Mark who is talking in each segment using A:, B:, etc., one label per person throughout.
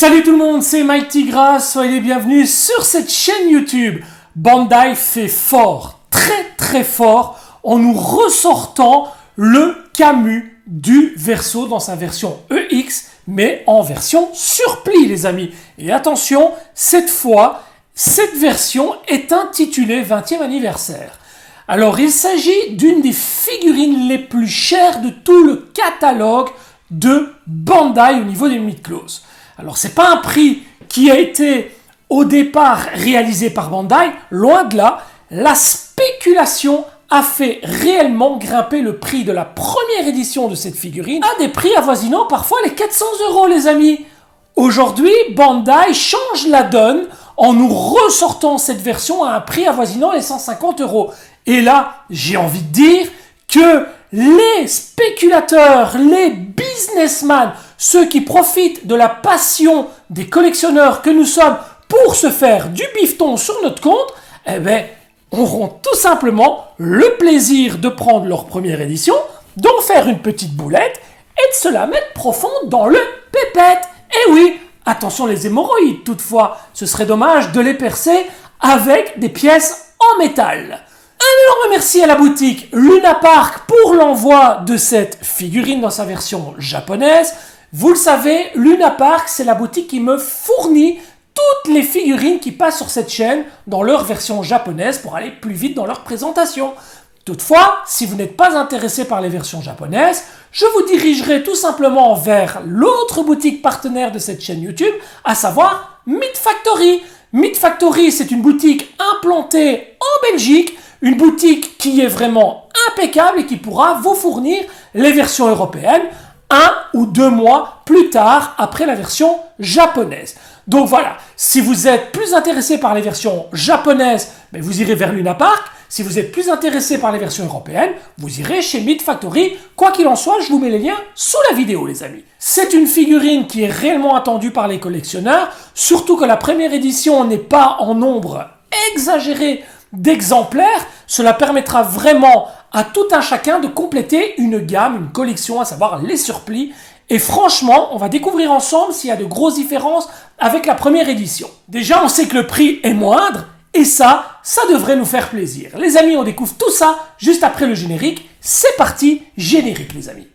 A: Salut tout le monde, c'est Mike Tigras, soyez les bienvenus sur cette chaîne YouTube. Bandai fait fort, très fort, en nous ressortant le Camus du Verso dans sa version EX, mais en version surpli les amis. Et attention, cette fois, cette version est intitulée 20e anniversaire. Alors il s'agit d'une des figurines les plus chères de tout le catalogue de Bandai au niveau des limites closes. Alors c'est pas un prix qui a été au départ réalisé par Bandai, loin de là, la spéculation a fait réellement grimper le prix de la première édition de cette figurine à des prix avoisinant parfois les 400 € les amis. Aujourd'hui, Bandai change la donne en nous ressortant cette version à un prix avoisinant les 150 €. Et là, j'ai envie de dire que les spéculateurs, les businessmen, ceux qui profitent de la passion des collectionneurs que nous sommes pour se faire du bifton sur notre compte, auront tout simplement le plaisir de prendre leur première édition, d'en faire une petite boulette et de se la mettre profonde dans le pépette. Et oui, attention les hémorroïdes toutefois, ce serait dommage de les percer avec des pièces en métal. Un énorme merci à la boutique Luna Park pour l'envoi de cette figurine dans sa version japonaise. Vous le savez, Luna Park, c'est la boutique qui me fournit toutes les figurines qui passent sur cette chaîne dans leur version japonaise pour aller plus vite dans leur présentation. Toutefois, si vous n'êtes pas intéressé par les versions japonaises, je vous dirigerai tout simplement vers l'autre boutique partenaire de cette chaîne YouTube, à savoir Meat Factory. Meat Factory, c'est une boutique implantée en Belgique, une boutique qui est vraiment impeccable et qui pourra vous fournir les versions européennes 1 ou 2 mois plus tard après la version japonaise. Donc voilà, si vous êtes plus intéressé par les versions japonaises, vous irez vers Luna Park. Si vous êtes plus intéressé par les versions européennes, vous irez chez Meat Factory. Quoi qu'il en soit, je vous mets les liens sous la vidéo les amis. C'est une figurine qui est réellement attendue par les collectionneurs, surtout que la première édition n'est pas en nombre exagéré d'exemplaires. Cela permettra vraiment à tout un chacun de compléter une gamme, une collection, à savoir les surplis. Et franchement, on va découvrir ensemble s'il y a de grosses différences avec la première édition. Déjà, on sait que le prix est moindre, et ça devrait nous faire plaisir. Les amis, on découvre tout ça juste après le générique. C'est parti, générique les amis.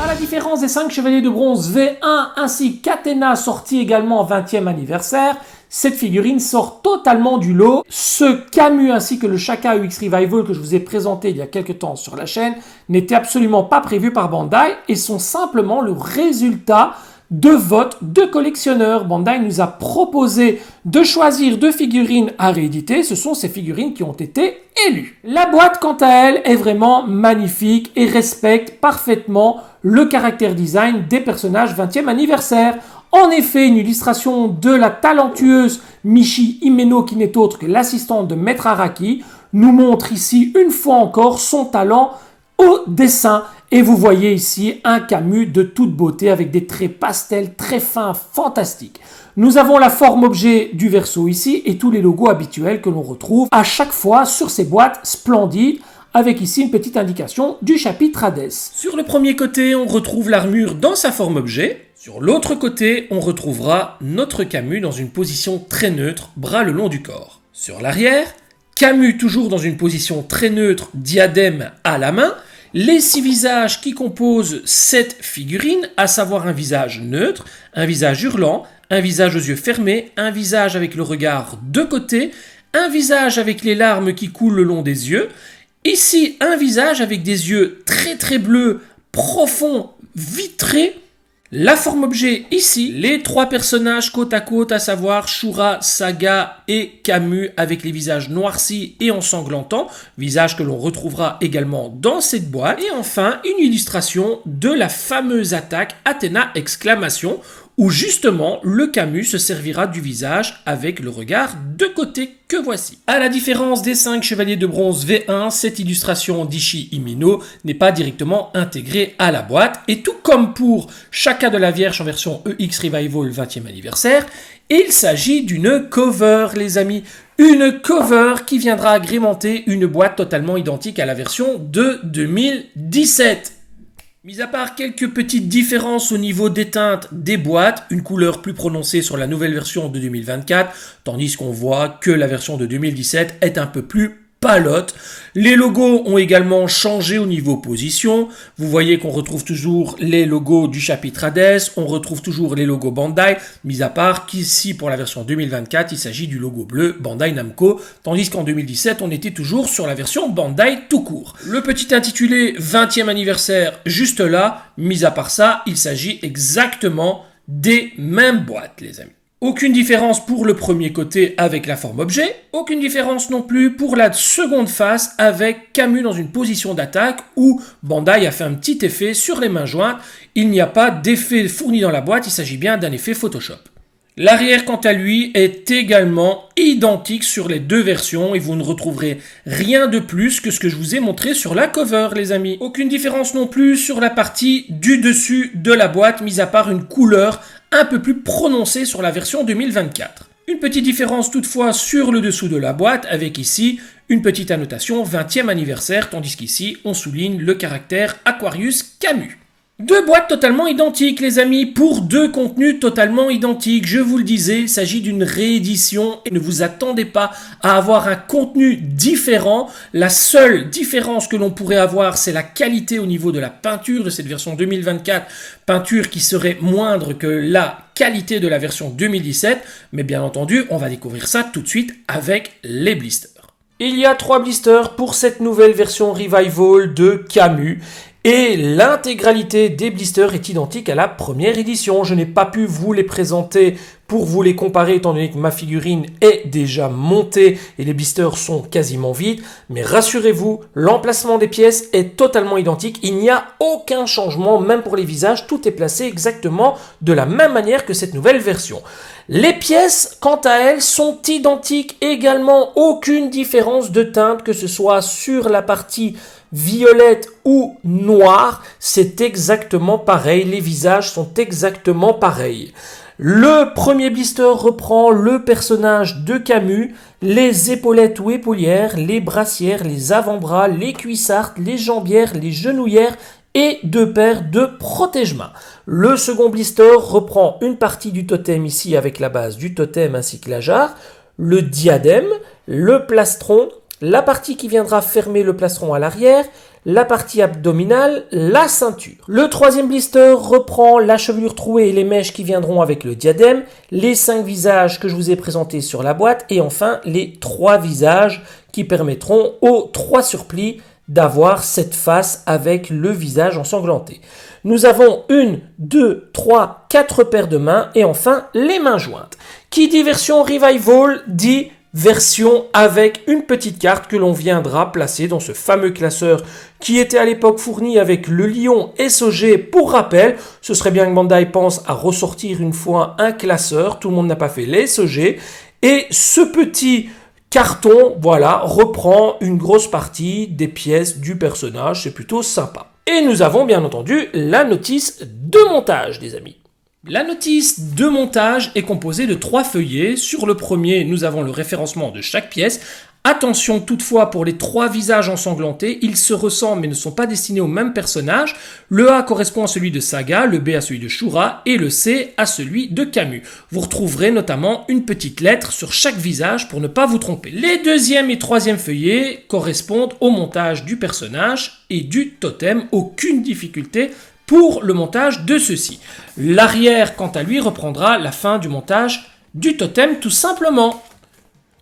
A: À la différence des 5 chevaliers de bronze V1 ainsi qu'Athéna sorti également en 20e anniversaire, cette figurine sort totalement du lot. Ce Camus ainsi que le Shaka UX Revival que je vous ai présenté il y a quelques temps sur la chaîne n'étaient absolument pas prévus par Bandai et sont simplement le résultat de votes de collectionneurs. Bandai nous a proposé de choisir 2 figurines à rééditer. Ce sont ces figurines qui ont été élues. La boîte, quant à elle, est vraiment magnifique et respecte parfaitement le caractère design des personnages 20e anniversaire. En effet, une illustration de la talentueuse Michi Himeno, qui n'est autre que l'assistante de Maître Araki, nous montre ici une fois encore son talent au dessin. Et vous voyez ici un Camus de toute beauté avec des traits pastels très fins, fantastiques. Nous avons la forme objet du Verso ici et tous les logos habituels que l'on retrouve à chaque fois sur ces boîtes splendides, avec ici une petite indication du chapitre Hades. Sur le premier côté, on retrouve l'armure dans sa forme objet. Sur l'autre côté, on retrouvera notre Camus dans une position très neutre, bras le long du corps. Sur l'arrière, Camus toujours dans une position très neutre, diadème à la main. Les 6 visages qui composent cette figurine, à savoir un visage neutre, un visage hurlant, un visage aux yeux fermés, un visage avec le regard de côté, un visage avec les larmes qui coulent le long des yeux, ici un visage avec des yeux très bleus, profonds, vitrés. La forme objet ici, les 3 personnages côte à côte, à savoir Shura, Saga et Camus avec les visages noircis et ensanglantants, visage que l'on retrouvera également dans cette boîte. Et enfin, une illustration de la fameuse attaque Athéna exclamation, où justement le Camus se servira du visage avec le regard de côté que voici. À la différence des 5 chevaliers de bronze V1, cette illustration d'Ishi Imino n'est pas directement intégrée à la boîte, et tout comme pour Chaka de la Vierge en version EX Revival 20e anniversaire, il s'agit d'une cover, les amis. Une cover qui viendra agrémenter une boîte totalement identique à la version de 2017. Mis à part quelques petites différences au niveau des teintes des boîtes, une couleur plus prononcée sur la nouvelle version de 2024, tandis qu'on voit que la version de 2017 est un peu plus palote. Les logos ont également changé au niveau position. Vous voyez qu'on retrouve toujours les logos du chapitre Hades, on retrouve toujours les logos Bandai, mis à part qu'ici pour la version 2024, il s'agit du logo bleu Bandai Namco, tandis qu'en 2017, on était toujours sur la version Bandai tout court. Le petit intitulé 20e anniversaire juste là, mis à part ça, il s'agit exactement des mêmes boîtes, les amis. Aucune différence pour le premier côté avec la forme objet, aucune différence non plus pour la seconde face avec Camus dans une position d'attaque où Bandai a fait un petit effet sur les mains jointes. Il n'y a pas d'effet fourni dans la boîte, il s'agit bien d'un effet Photoshop. L'arrière, quant à lui, est également identique sur les deux versions et vous ne retrouverez rien de plus que ce que je vous ai montré sur la cover, les amis. Aucune différence non plus sur la partie du dessus de la boîte, mis à part une couleur un peu plus prononcée sur la version 2024. Une petite différence toutefois sur le dessous de la boîte, avec ici une petite annotation 20e anniversaire, tandis qu'ici on souligne le caractère Aquarius Camus. Deux boîtes totalement identiques, les amis, pour deux contenus totalement identiques. Je vous le disais, il s'agit d'une réédition et ne vous attendez pas à avoir un contenu différent. La seule différence que l'on pourrait avoir, c'est la qualité au niveau de la peinture de cette version 2024, peinture qui serait moindre que la qualité de la version 2017. Mais bien entendu, on va découvrir ça tout de suite avec les blisters. Il y a 3 blisters pour cette nouvelle version Revival de Camus. Et l'intégralité des blisters est identique à la première édition. Je n'ai pas pu vous les présenter pour vous les comparer étant donné que ma figurine est déjà montée et les blisters sont quasiment vides. Mais rassurez-vous, l'emplacement des pièces est totalement identique. Il n'y a aucun changement, même pour les visages. Tout est placé exactement de la même manière que cette nouvelle version. Les pièces, quant à elles, sont identiques également. Aucune différence de teinte, que ce soit sur la partie violette ou noire, c'est exactement pareil. Les visages sont exactement pareils. Le premier blister reprend le personnage de Camus, les épaulettes ou épaulières, les brassières, les avant-bras, les cuissardes, les jambières, les genouillères et 2 paires de protège-mains. Le second blister reprend une partie du totem ici avec la base du totem ainsi que la jarre, le diadème, le plastron, la partie qui viendra fermer le plastron à l'arrière, la partie abdominale, la ceinture. Le troisième blister reprend la chevelure trouée et les mèches qui viendront avec le diadème, les 5 visages que je vous ai présentés sur la boîte et enfin les 3 visages qui permettront aux 3 surplis d'avoir cette face avec le visage ensanglanté. Nous avons 1, 2, 3, 4 paires de mains et enfin les mains jointes. Qui dit version Revival dit version avec une petite carte que l'on viendra placer dans ce fameux classeur qui était à l'époque fourni avec le lion SOG. Pour rappel, ce serait bien que Bandai pense à ressortir une fois un classeur, tout le monde n'a pas fait les SOG, et ce petit carton, voilà, reprend une grosse partie des pièces du personnage, c'est plutôt sympa. Et nous avons bien entendu la notice de montage, les amis. La notice de montage est composée de 3 feuillets. Sur le premier, nous avons le référencement de chaque pièce. Attention toutefois pour les 3 visages ensanglantés, ils se ressemblent mais ne sont pas destinés au même personnage. Le A correspond à celui de Saga, le B à celui de Shura et le C à celui de Camus. Vous retrouverez notamment une petite lettre sur chaque visage pour ne pas vous tromper. Les 2e et 3e feuillets correspondent au montage du personnage et du totem. Aucune difficulté pour le montage de ceux-ci. L'arrière, quant à lui, reprendra la fin du montage du totem tout simplement.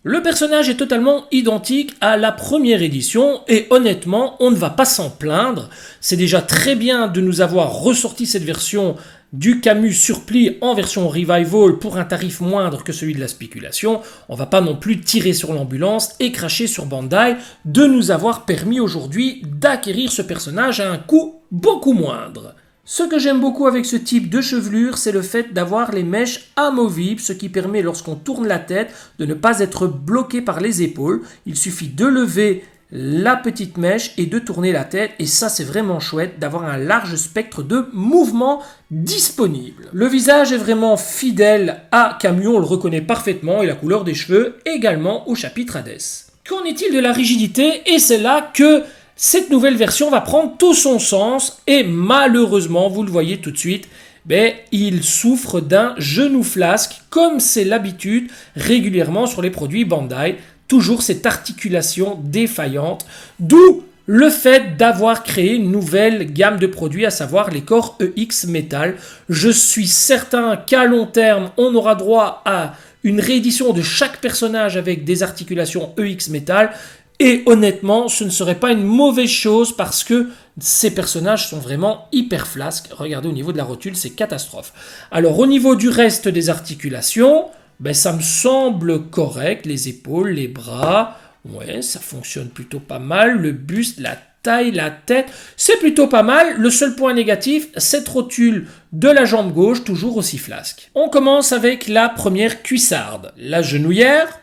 A: Le personnage est totalement identique à la première édition et honnêtement, on ne va pas s'en plaindre. C'est déjà très bien de nous avoir ressorti cette version du Camus surplis en version Revival pour un tarif moindre que celui de la spéculation. On va pas non plus tirer sur l'ambulance et cracher sur Bandai de nous avoir permis aujourd'hui d'acquérir ce personnage à un coût beaucoup moindre. Ce que j'aime beaucoup avec ce type de chevelure, c'est le fait d'avoir les mèches amovibles, ce qui permet lorsqu'on tourne la tête de ne pas être bloqué par les épaules. Il suffit de lever la petite mèche et de tourner la tête, et ça c'est vraiment chouette d'avoir un large spectre de mouvements disponible. Le visage est vraiment fidèle à Camus, on le reconnaît parfaitement, et la couleur des cheveux également au chapitre Hades. Qu'en est-il de la rigidité? Et c'est là que cette nouvelle version va prendre tout son sens, et malheureusement, vous le voyez tout de suite, il souffre d'un genou flasque, comme c'est l'habitude régulièrement sur les produits Bandai. Toujours cette articulation défaillante, d'où le fait d'avoir créé une nouvelle gamme de produits, à savoir les corps EX Metal. Je suis certain qu'à long terme, on aura droit à une réédition de chaque personnage avec des articulations EX Metal. Et honnêtement, ce ne serait pas une mauvaise chose parce que ces personnages sont vraiment hyper flasques. Regardez au niveau de la rotule, c'est catastrophe. Alors au niveau du reste des articulations, ça me semble correct. Les épaules, les bras, ouais, ça fonctionne plutôt pas mal. Le buste, la taille, la tête, c'est plutôt pas mal. Le seul point négatif, cette rotule de la jambe gauche, toujours aussi flasque. On commence avec la première cuissarde, la genouillère.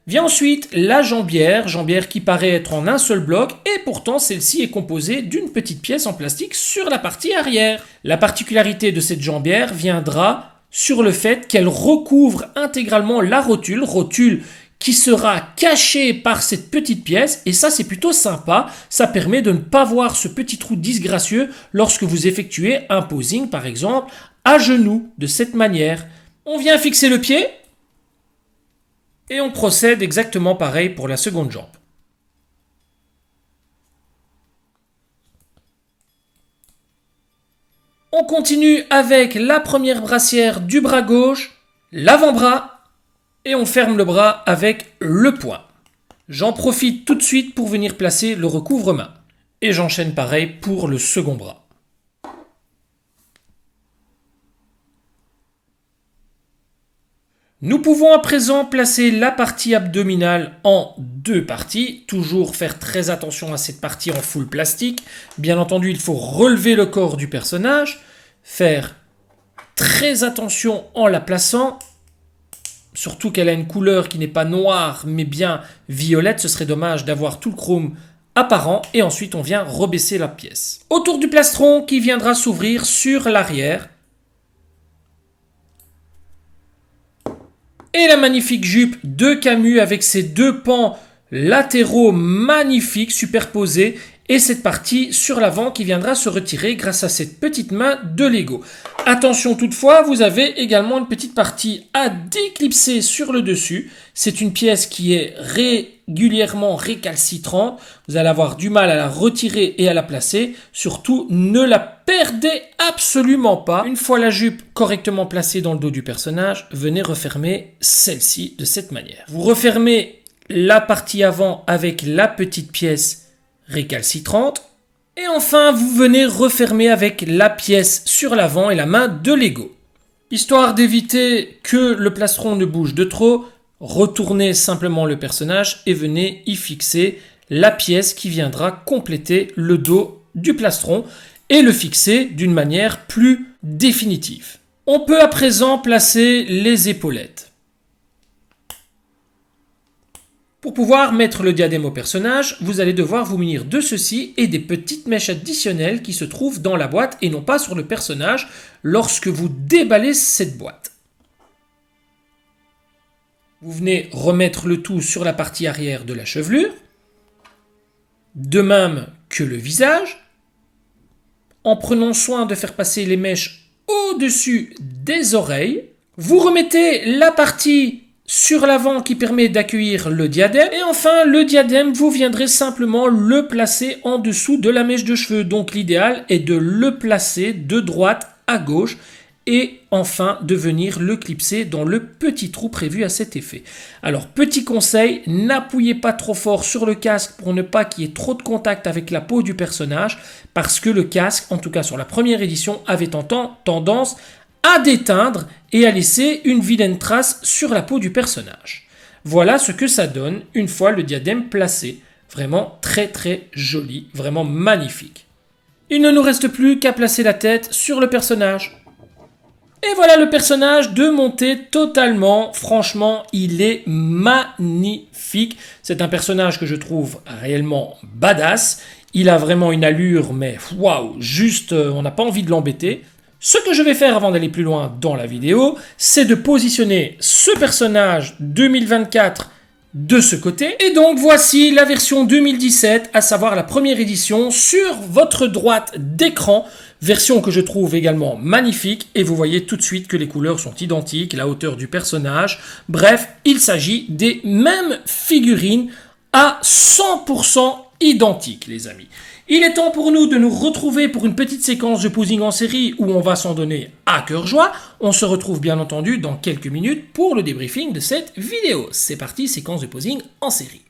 A: Vient ensuite la jambière qui paraît être en un seul bloc, et pourtant celle-ci est composée d'une petite pièce en plastique sur la partie arrière. La particularité de cette jambière viendra sur le fait qu'elle recouvre intégralement la rotule qui sera cachée par cette petite pièce, et ça c'est plutôt sympa, ça permet de ne pas voir ce petit trou disgracieux lorsque vous effectuez un posing par exemple à genoux de cette manière. On vient fixer le pied, et on procède exactement pareil pour la seconde jambe. On continue avec la première brassière du bras gauche, l'avant-bras, et on ferme le bras avec le poing. J'en profite tout de suite pour venir placer le recouvre-main. Et j'enchaîne pareil pour le second bras. Nous pouvons à présent placer la partie abdominale en deux parties. Toujours faire très attention à cette partie en full plastique. Bien entendu, il faut relever le corps du personnage. Faire très attention en la plaçant. Surtout qu'elle a une couleur qui n'est pas noire mais bien violette. Ce serait dommage d'avoir tout le chrome apparent. Et ensuite, on vient rebaisser la pièce. Autour du plastron qui viendra s'ouvrir sur l'arrière. Et la magnifique jupe de Camus avec ses deux pans latéraux magnifiques superposés, et cette partie sur l'avant qui viendra se retirer grâce à cette petite main de Lego. Attention toutefois, vous avez également une petite partie à déclipser sur le dessus. C'est une pièce qui est régulièrement récalcitrante. Vous allez avoir du mal à la retirer et à la placer. Surtout, ne la perdez absolument pas. Une fois la jupe correctement placée dans le dos du personnage, venez refermer celle-ci de cette manière. Vous refermez la partie avant avec la petite pièce récalcitrante. Et enfin, vous venez refermer avec la pièce sur l'avant et la main de Lego. Histoire d'éviter que le plastron ne bouge de trop, retournez simplement le personnage et venez y fixer la pièce qui viendra compléter le dos du plastron et le fixer d'une manière plus définitive. On peut à présent placer les épaulettes. Pour pouvoir mettre le diadème au personnage, vous allez devoir vous munir de ceci et des petites mèches additionnelles qui se trouvent dans la boîte et non pas sur le personnage lorsque vous déballez cette boîte. Vous venez remettre le tout sur la partie arrière de la chevelure, de même que le visage, en prenant soin de faire passer les mèches au-dessus des oreilles. Vous remettez la partie sur l'avant qui permet d'accueillir le diadème. Et enfin, le diadème, vous viendrez simplement le placer en dessous de la mèche de cheveux. Donc l'idéal est de le placer de droite à gauche et enfin de venir le clipser dans le petit trou prévu à cet effet. Alors petit conseil, n'appuyez pas trop fort sur le casque pour ne pas qu'il y ait trop de contact avec la peau du personnage, parce que le casque, en tout cas sur la première édition, avait tendance à déteindre et à laisser une vilaine trace sur la peau du personnage. Voilà ce que ça donne une fois le diadème placé. Vraiment très très joli, vraiment magnifique. Il ne nous reste plus qu'à placer la tête sur le personnage. Et voilà le personnage de monter totalement. Franchement, il est magnifique. C'est un personnage que je trouve réellement badass. Il a vraiment une allure, mais waouh, juste, on n'a pas envie de l'embêter. Ce que je vais faire avant d'aller plus loin dans la vidéo, c'est de positionner ce personnage 2024 de ce côté. Et donc voici la version 2017, à savoir la première édition sur votre droite d'écran. Version que je trouve également magnifique et vous voyez tout de suite que les couleurs sont identiques, la hauteur du personnage. Bref, il s'agit des mêmes figurines à 100% identiques les amis. Il est temps pour nous de nous retrouver pour une petite séquence de posing en série où on va s'en donner à cœur joie. On se retrouve bien entendu dans quelques minutes pour le débriefing de cette vidéo. C'est parti, séquence de posing en série.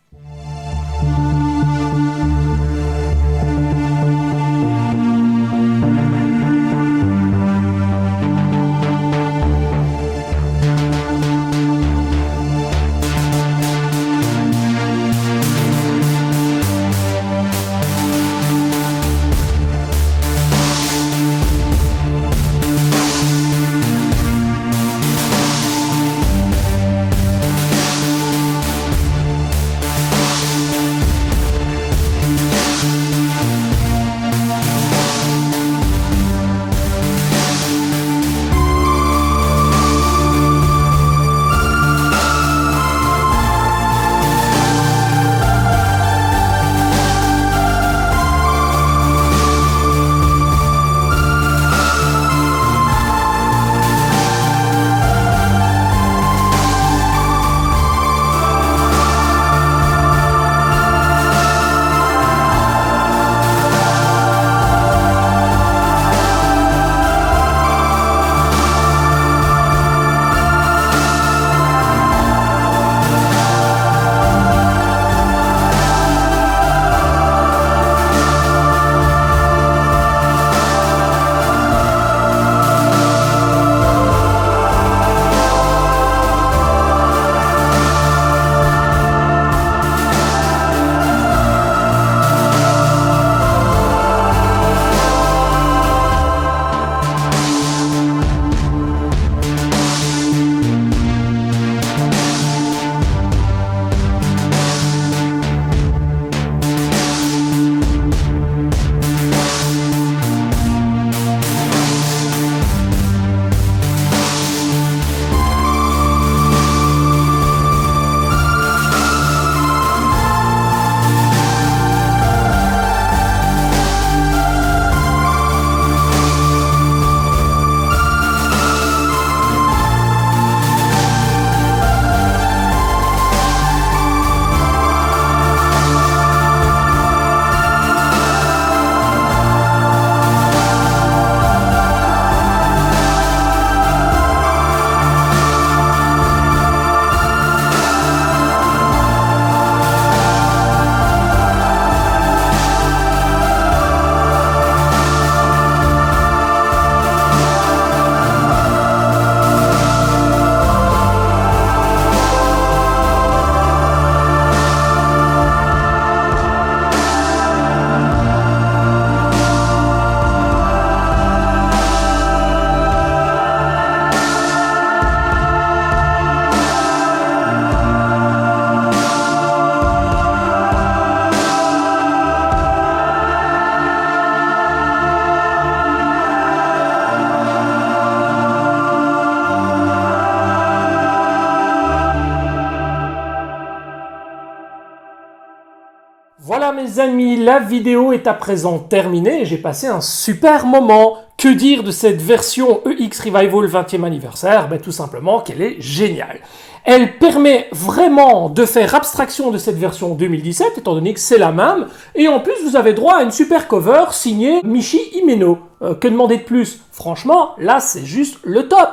A: Voilà mes amis, la vidéo est à présent terminée et j'ai passé un super moment. Que dire de cette version EX Revival 20e anniversaire? Tout simplement qu'elle est géniale. Elle permet vraiment de faire abstraction de cette version 2017, étant donné que c'est la même. Et en plus, vous avez droit à une super cover signée Michi Himeno. Que demander de plus? Franchement, là, c'est juste le top.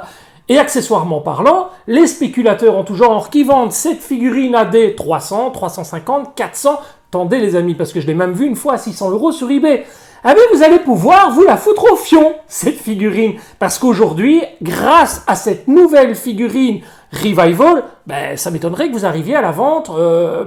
A: Et accessoirement parlant, les spéculateurs en tout genre qui vendent cette figurine à des 300, 350, 400, attendez les amis, parce que je l'ai même vu une fois à 600 € sur eBay. Eh bien, vous allez pouvoir vous la foutre au fion, cette figurine. Parce qu'aujourd'hui, grâce à cette nouvelle figurine Revival, ben, ça m'étonnerait que vous arriviez à la vente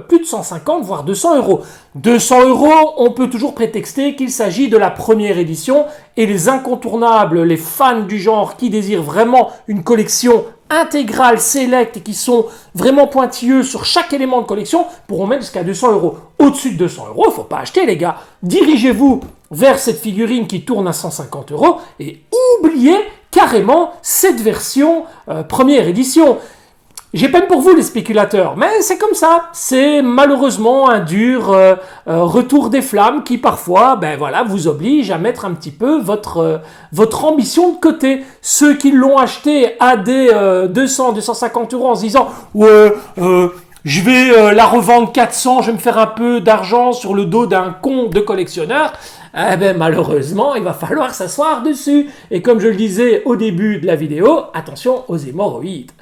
A: plus de 150, voire 200 €. 200 €, on peut toujours prétexter qu'il s'agit de la première édition et les incontournables, les fans du genre qui désirent vraiment une collection intégrale, select et qui sont vraiment pointilleux sur chaque élément de collection pourront mettre jusqu'à 200 €. Au-dessus de 200 €, il ne faut pas acheter les gars. Dirigez-vous vers cette figurine qui tourne à 150 € et oubliez carrément cette version première édition. J'ai peine pour vous les spéculateurs, mais c'est comme ça. C'est malheureusement un dur retour des flammes qui parfois ben voilà, vous oblige à mettre un petit peu votre ambition de côté. Ceux qui l'ont acheté à des 200-250 € en se disant « Ouais, je vais la revendre 400, je vais me faire un peu d'argent sur le dos d'un con de collectionneur », eh ben malheureusement, il va falloir s'asseoir dessus. Et comme je le disais au début de la vidéo, attention aux hémorroïdes.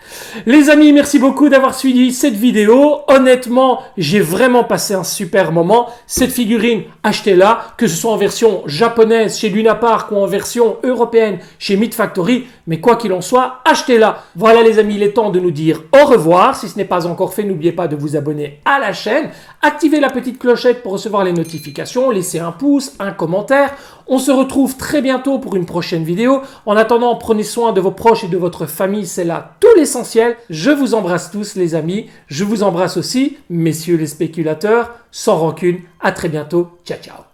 A: Les amis, merci beaucoup d'avoir suivi cette vidéo. Honnêtement, j'ai vraiment passé un super moment. Cette figurine, achetez-la, que ce soit en version japonaise chez Luna Park ou en version européenne chez Meat Factory. Mais quoi qu'il en soit, achetez-la. Voilà les amis, il est temps de nous dire au revoir. Si ce n'est pas encore fait, n'oubliez pas de vous abonner à la chaîne. Activez la petite clochette pour recevoir les notifications. Laissez un pouce, un commentaire. On se retrouve très bientôt pour une prochaine vidéo. En attendant, prenez soin de vos proches et de votre famille. C'est là tout l'essentiel. Je vous embrasse tous les amis. Je vous embrasse aussi, messieurs les spéculateurs. Sans rancune. À très bientôt. Ciao, ciao.